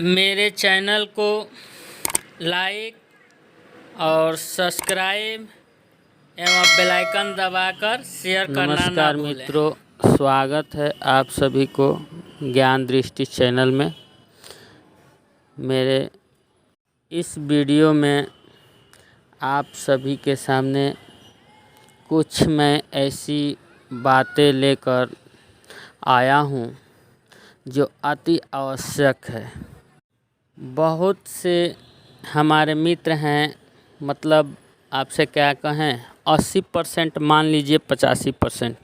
मेरे चैनल को लाइक और सब्सक्राइब एवं बेल आइकन दबाकर शेयर करना ना नमस्कार भूलें। मित्रों, स्वागत है आप सभी को ज्ञान दृष्टि चैनल में। मेरे इस वीडियो में आप सभी के सामने कुछ मैं ऐसी बातें लेकर आया हूँ जो अति आवश्यक है। बहुत से हमारे मित्र हैं, मतलब आपसे क्या कहें, 80% मान लीजिए 85%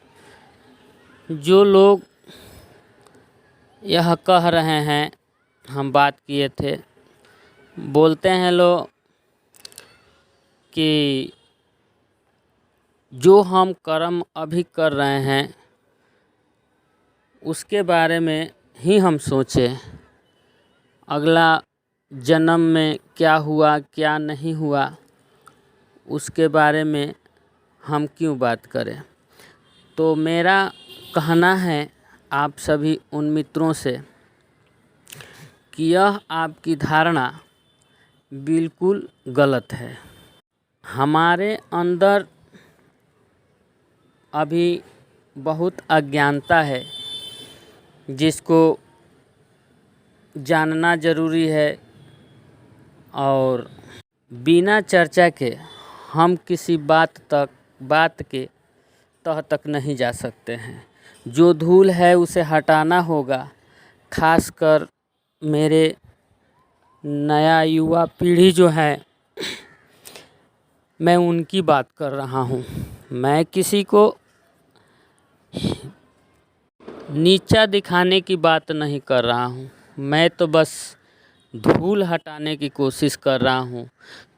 जो लोग यह कह रहे हैं, हम बात किए थे, बोलते हैं लोग कि जो हम कर्म अभी कर रहे हैं उसके बारे में ही हम सोचें, अगला जन्म में क्या हुआ क्या नहीं हुआ उसके बारे में हम क्यों बात करें। तो मेरा कहना है आप सभी उन मित्रों से कि यह आपकी धारणा बिल्कुल गलत है। हमारे अंदर अभी बहुत अज्ञानता है जिसको जानना ज़रूरी है, और बिना चर्चा के हम किसी बात के तह तक नहीं जा सकते हैं। जो धूल है उसे हटाना होगा। खासकर मेरे नया युवा पीढ़ी जो है, मैं उनकी बात कर रहा हूँ। मैं किसी को नीचा दिखाने की बात नहीं कर रहा हूँ, मैं तो बस धूल हटाने की कोशिश कर रहा हूँ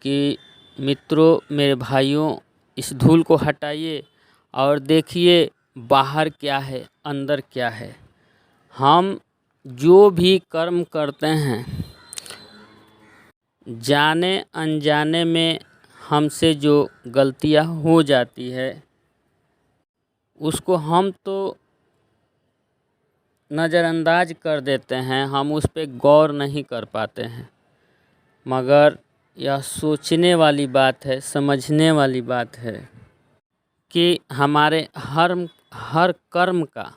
कि मित्रों, मेरे भाइयों, इस धूल को हटाइए और देखिए बाहर क्या है, अंदर क्या है। हम जो भी कर्म करते हैं, जाने अनजाने में हमसे जो गलतियाँ हो जाती है उसको हम तो नज़रअंदाज कर देते हैं, हम उस पर गौर नहीं कर पाते हैं। मगर यह सोचने वाली बात है, समझने वाली बात है कि हमारे हर कर्म का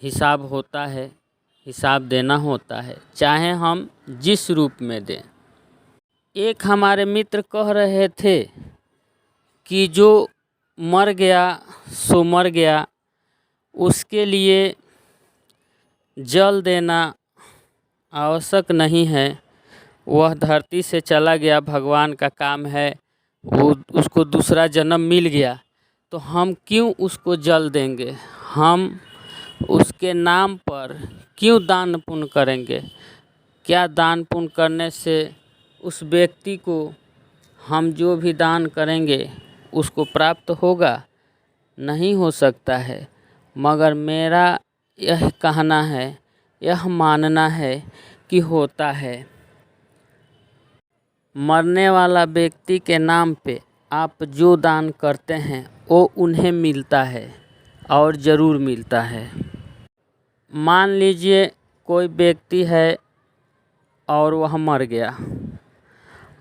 हिसाब होता है, हिसाब देना होता है, चाहे हम जिस रूप में दें। एक हमारे मित्र कह रहे थे कि जो मर गया सो मर गया, उसके लिए जल देना आवश्यक नहीं है। वह धरती से चला गया, भगवान का काम है, वो उसको दूसरा जन्म मिल गया, तो हम क्यों उसको जल देंगे? हम उसके नाम पर क्यों दान पुण्य करेंगे? क्या दान पुण्य करने से उस व्यक्ति को हम जो भी दान करेंगे उसको प्राप्त होगा? नहीं हो सकता है। मगर मेरा यह कहना है, यह मानना है कि होता है। मरने वाला व्यक्ति के नाम पे आप जो दान करते हैं वो उन्हें मिलता है, और ज़रूर मिलता है। मान लीजिए कोई व्यक्ति है और वह मर गया,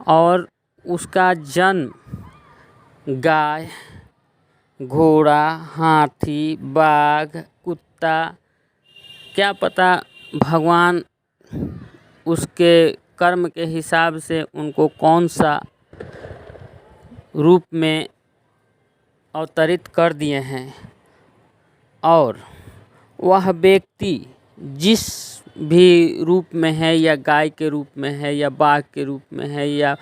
और उसका जन्म गाय, घोड़ा, हाथी, बाघ, कुत्ता, क्या पता भगवान उसके कर्म के हिसाब से उनको कौन सा रूप में अवतरित कर दिए हैं, और वह व्यक्ति जिस भी रूप में है, या गाय के रूप में है, या बाघ के रूप में है, या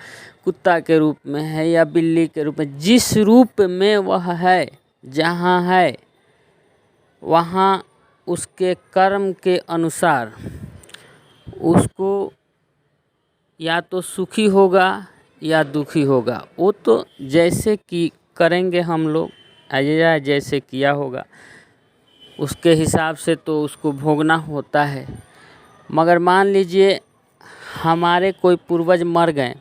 कुत्ता के रूप में है, या बिल्ली के रूप में, जिस रूप में वह है, जहाँ है वहाँ उसके कर्म के अनुसार उसको या तो सुखी होगा या दुखी होगा। वो तो जैसे कि करेंगे हम लोग, या जैसे किया होगा उसके हिसाब से तो उसको भोगना होता है। मगर मान लीजिए हमारे कोई पूर्वज मर गए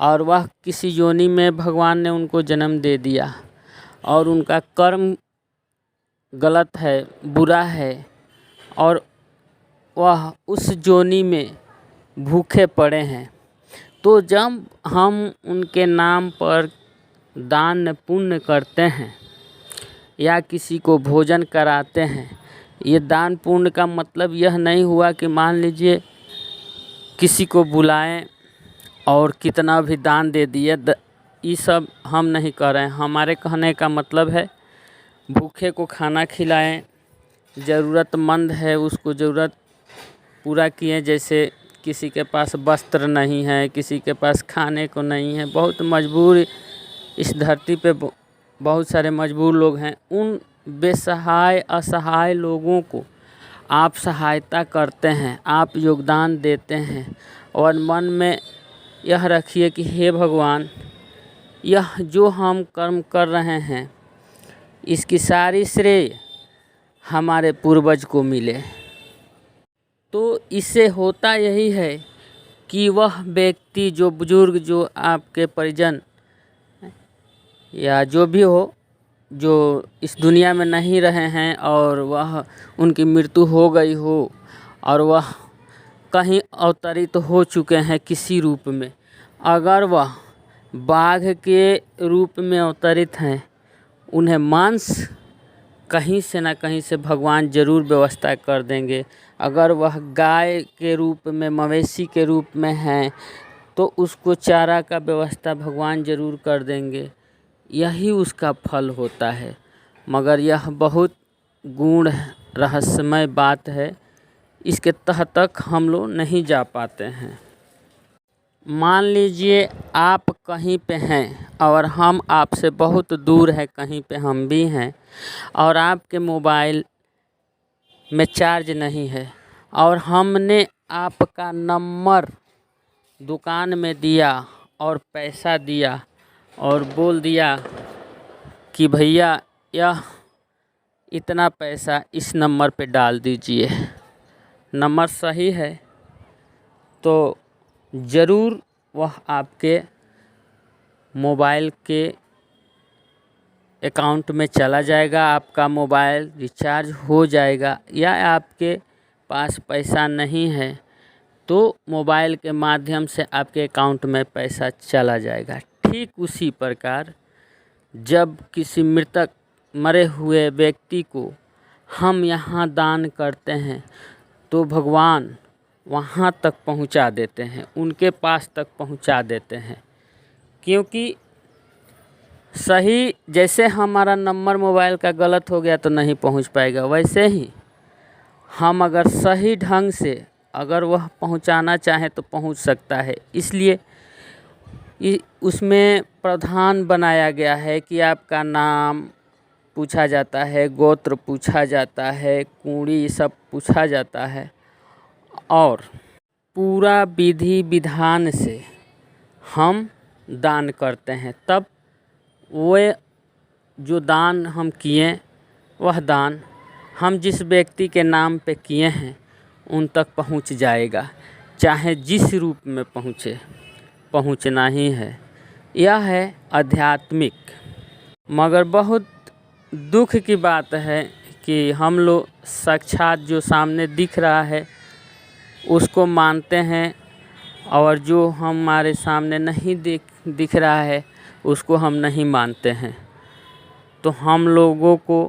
और वह किसी योनि में भगवान ने उनको जन्म दे दिया, और उनका कर्म गलत है, बुरा है, और वह उस जोनी में भूखे पड़े हैं। तो जब हम उनके नाम पर दान पुण्य करते हैं या किसी को भोजन कराते हैं, ये दान पुण्य का मतलब यह नहीं हुआ कि मान लीजिए किसी को बुलाएं और कितना भी दान दे दिए। ये सब हम नहीं कर रहे हैं। हमारे कहने का मतलब है भूखे को खाना खिलाएं, ज़रूरतमंद है उसको ज़रूरत पूरा किए। जैसे किसी के पास वस्त्र नहीं है, किसी के पास खाने को नहीं है, बहुत मजबूर इस धरती पे बहुत सारे मजबूर लोग हैं। उन बेसहाय असहाय लोगों को आप सहायता करते हैं, आप योगदान देते हैं और मन में यह रखिए कि हे भगवान, यह जो हम कर्म कर रहे हैं इसकी सारी श्रेय हमारे पूर्वज को मिले। तो इससे होता यही है कि वह व्यक्ति जो बुजुर्ग, जो आपके परिजन या जो भी हो, जो इस दुनिया में नहीं रहे हैं और वह उनकी मृत्यु हो गई हो और वह कहीं अवतरित हो चुके हैं किसी रूप में, अगर वह बाघ के रूप में अवतरित हैं, उन्हें मांस कहीं से ना कहीं से भगवान ज़रूर व्यवस्था कर देंगे। अगर वह गाय के रूप में, मवेशी के रूप में हैं, तो उसको चारा का व्यवस्था भगवान ज़रूर कर देंगे। यही उसका फल होता है। मगर यह बहुत गूढ़ रहस्यमय बात है, इसके तह तक हम लोग नहीं जा पाते हैं। मान लीजिए आप कहीं पे हैं और हम आपसे बहुत दूर है, कहीं पे हम भी हैं और आपके मोबाइल में चार्ज नहीं है और हमने आपका नंबर दुकान में दिया और पैसा दिया और बोल दिया कि भैया यह इतना पैसा इस नंबर पे डाल दीजिए। नंबर सही है तो ज़रूर वह आपके मोबाइल के अकाउंट में चला जाएगा, आपका मोबाइल रिचार्ज हो जाएगा। या आपके पास पैसा नहीं है तो मोबाइल के माध्यम से आपके अकाउंट में पैसा चला जाएगा। ठीक उसी प्रकार जब किसी मृतक मरे हुए व्यक्ति को हम यहाँ दान करते हैं तो भगवान वहाँ तक पहुँचा देते हैं, उनके पास तक पहुँचा देते हैं। क्योंकि सही जैसे हमारा नंबर मोबाइल का गलत हो गया तो नहीं पहुँच पाएगा, वैसे ही हम अगर सही ढंग से अगर वह पहुँचाना चाहे तो पहुँच सकता है। इसलिए उसमें प्रावधान बनाया गया है कि आपका नाम पूछा जाता है, गोत्र पूछा जाता है, कुंडी सब पूछा जाता है और पूरा विधि विधान से हम दान करते हैं। तब वो जो दान हम किए, वह दान हम जिस व्यक्ति के नाम पे किए हैं उन तक पहुंच जाएगा, चाहे जिस रूप में पहुंचे, पहुंचना ही है। यह है आध्यात्मिक। मगर बहुत दुख की बात है कि हम लोग साक्षात जो सामने दिख रहा है उसको मानते हैं और जो हमारे सामने नहीं दिख रहा है उसको हम नहीं मानते हैं। तो हम लोगों को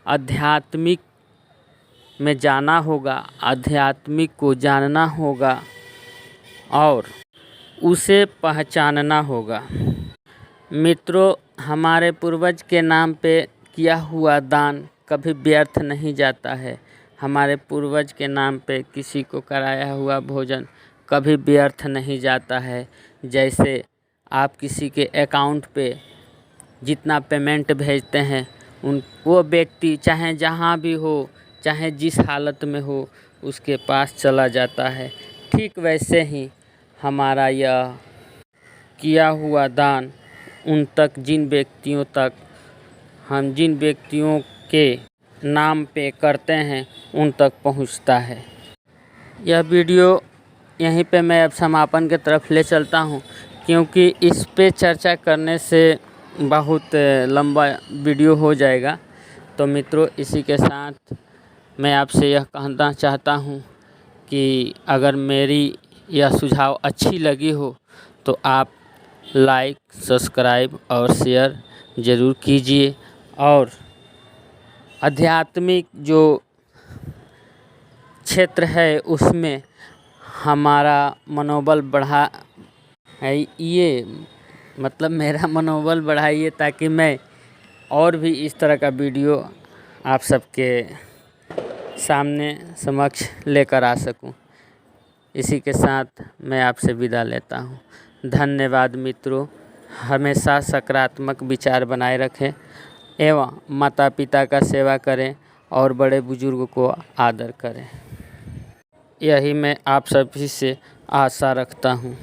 आध्यात्मिक में जाना होगा, आध्यात्मिक को जानना होगा और उसे पहचानना होगा। मित्रों, हमारे पूर्वज के नाम पे किया हुआ दान कभी व्यर्थ नहीं जाता है। हमारे पूर्वज के नाम पे किसी को कराया हुआ भोजन कभी व्यर्थ नहीं जाता है। जैसे आप किसी के अकाउंट पे जितना पेमेंट भेजते हैं वो व्यक्ति चाहे जहाँ भी हो, चाहे जिस हालत में हो, उसके पास चला जाता है। ठीक वैसे ही हमारा यह किया हुआ दान उन तक, जिन व्यक्तियों तक हम जिन व्यक्तियों के नाम पे करते हैं उन तक पहुंचता है। यह वीडियो यहीं पे मैं अब समापन की तरफ ले चलता हूं, क्योंकि इस पे चर्चा करने से बहुत लंबा वीडियो हो जाएगा। तो मित्रों, इसी के साथ मैं आपसे यह कहना चाहता हूं कि अगर मेरी यह सुझाव अच्छी लगी हो तो आप लाइक, सब्सक्राइब और शेयर ज़रूर कीजिए। और आध्यात्मिक जो क्षेत्र है उसमें हमारा मनोबल बढ़ा है, ये मतलब मेरा मनोबल बढ़ाइए ताकि मैं और भी इस तरह का वीडियो आप सबके सामने समक्ष लेकर आ सकूं। इसी के साथ मैं आपसे विदा लेता हूं। धन्यवाद मित्रों। हमेशा सकारात्मक विचार बनाए रखें एवं माता पिता का सेवा करें और बड़े बुजुर्ग को आदर करें। यही मैं आप सभी से आशा रखता हूं।